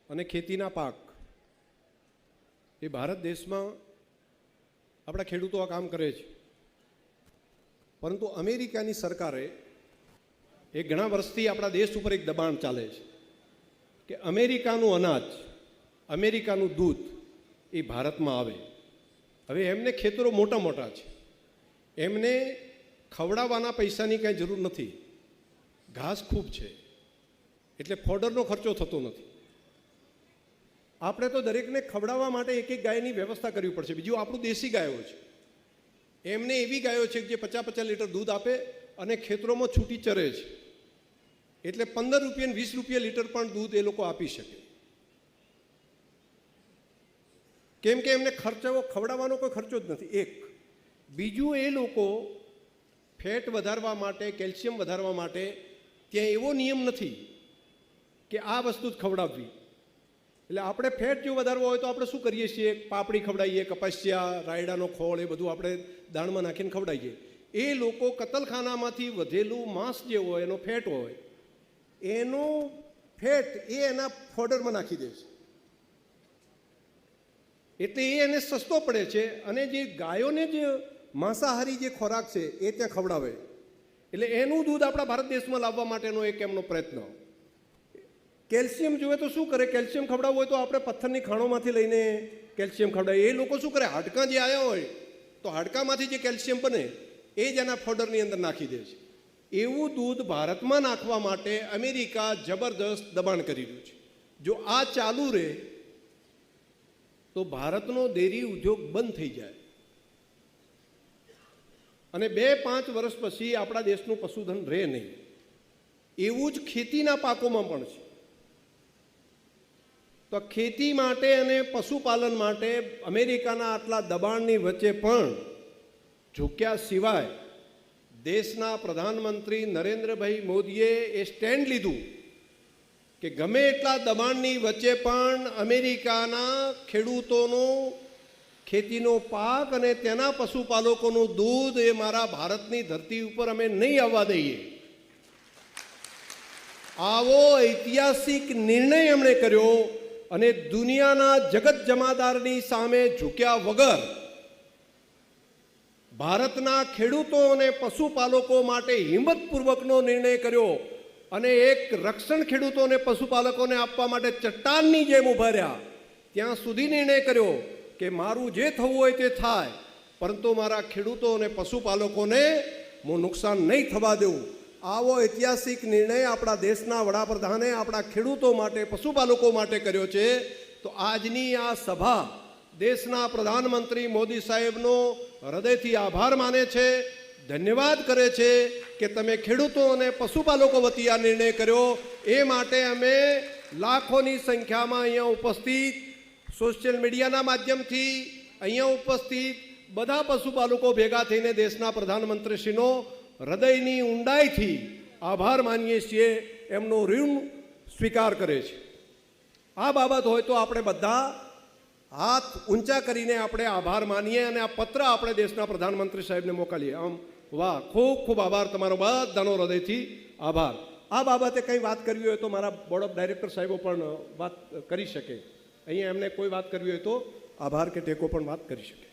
અને ખેતીના પાક એ ભારત દેશમાં આપણા ખેડૂતો આ કામ કરે છે, પરંતુ અમેરિકાની સરકારે એ ઘણા વર્ષથી આપણા દેશ ઉપર એક દબાણ ચાલે છે કે અમેરિકાનું અનાજ, અમેરિકાનું દૂધ એ ભારતમાં આવે. હવે એમને ખેતરો મોટા મોટા છે, એમને ખવડાવવાના પૈસાની કાંઈ જરૂર નથી, ઘાસ ખૂબ છે, એટલે ફોડરનો ખર્ચો થતો નથી. આપણે તો દરેકને ખવડાવવા માટે એક એક ગાયની વ્યવસ્થા કરવી પડશે. બીજું આપણું દેશી ગાયો છે, એમને એવી ગાયો છે કે જે 50-50 લીટર દૂધ આપે અને ખેતરોમાં છૂટી ચરે છે, એટલે 15 રૂપિયા અને 20 રૂપિયા લીટર પણ દૂધ એ લોકો આપી શકે, કેમ કે એમને ખવડાવવાનો કોઈ ખર્ચો જ નથી. એક બીજું, એ લોકો ફેટ વધારવા માટે, કેલ્શિયમ વધારવા માટે ત્યાં એવો નિયમ નથી કે આ વસ્તુ જ ખવડાવવી. એટલે આપણે ફેટ જો વધારવો હોય તો આપણે શું કરીએ છીએ? પાપડી ખવડાવીએ, કપાસિયા, રાયડાનો ખોળ, એ બધું આપણે દાણમાં નાખીને ખવડાવીએ. એ લોકો કતલખાનામાંથી વધેલું માંસ જે હોય, એનો ફેટ હોય, એનો ફેટ એ એના ફોડરમાં નાખી દે છે, એટલે એ એને સસ્તો પડે છે. અને જે ગાયોને જે માંસાહારી જે ખોરાક છે એ ત્યાં ખવડાવે, એટલે એનું દૂધ આપણા ભારત દેશમાં લાવવા માટેનો એક એમનો પ્રયત્ન. કેલ્શિયમ જોઈએ તો શું કરે? કેલ્શિયમ ખવડાવવું હોય તો આપણે પથ્થરની ખાણોમાંથી લઈને કેલ્શિયમ ખવડાવીએ. એ લોકો શું કરે? હાડકાં જે આવ્યા હોય તો હાડકામાંથી જે કેલ્શિયમ બને એ જ એના ફોડરની અંદર નાખી દે છે. એવું દૂધ ભારતમાં નાખવા માટે અમેરિકા જબરદસ્ત દબાણ કરી રહ્યું છે. જો આ ચાલુ રહે તો ભારતનો ડેરી ઉદ્યોગ બંધ થઈ જાય અને 2-5 વર્ષ પછી આપણા દેશનું પશુધન રહે નહીં. એવું જ ખેતીના પાકોમાં પણ છે. તો ખેતી માટે અને પશુપાલન માટે અમેરિકાના આટલા દબાણની વચ્ચે પણ ઝૂક્યા સિવાય દેશના પ્રધાનમંત્રી નરેન્દ્રભાઈ મોદીએ એ સ્ટેન્ડ લીધું કે ગમે એટલા દબાણની વચ્ચે પણ અમેરિકાના ખેડૂતોનો ખેતીનો પાક અને તેના પશુપાલકોનું દૂધ એ મારા ભારતની ધરતી ઉપર અમે નહીં આવવા દઈએ. આવો ઐતિહાસિક નિર્ણય એમણે કર્યો અને દુનિયાના જગત જમાદારની સામે ઝૂક્યા વગર ભારતના ખેડૂતો અને પશુપાલકો માટે હિંમતપૂર્વકનો નિર્ણય કર્યો અને એક રક્ષણ ખેડૂતો અને પશુપાલકોને આપવા માટે ચટ્ટાનની જેમ ઊભા રહ્યા. ત્યાં સુધી નિર્ણય કર્યો કે મારું જે થવું હોય તે થાય, પરંતુ મારા ખેડૂતો અને પશુપાલકોને હું નુકસાન નહીં થવા દઉં. આવો ઐતિહાસિક નિર્ણય આપણા દેશના વડાપ્રધાને આપણા ખેડૂતો માટે, પશુપાલકો માટે કર્યો છે. તો આજની આ સભા દેશના પ્રધાનમંત્રી મોદી સાહેબનો હૃદયથી આભાર માને છે, ધન્યવાદ કરે છે કે તમે ખેડૂતો અને પશુપાલકો વતી આ નિર્ણય કર્યો. એ માટે અમે લાખોની સંખ્યામાં અહીંયા ઉપસ્થિત, સોશિયલ મીડિયાના માધ્યમથી અહીંયા ઉપસ્થિત બધા પશુપાલકો ભેગા થઈને દેશના પ્રધાનમંત્રીશ્રીનો હૃદયની ઊંડાઈથી આભાર માનીએ છીએ, એમનો ઋણ સ્વીકાર કરે છે. આ બાબત હોય તો આપણે બધા હાથ ઊંચા કરીને આપણે આભાર માનીએ અને આ પત્ર આપણે દેશના પ્રધાનમંત્રી સાહેબને મોકલીએ. આમ વાહ, ખૂબ ખૂબ આભાર તમારો, બધાનો હૃદયથી આભાર. આ બાબતે કંઈ વાત કરવી હોય તો મારા બોર્ડ ઓફ ડાયરેક્ટર સાહેબો પણ વાત કરી શકે. અહીંયા એમને કોઈ વાત કરવી હોય તો આભાર કે ટેકો પણ વાત કરી શકે.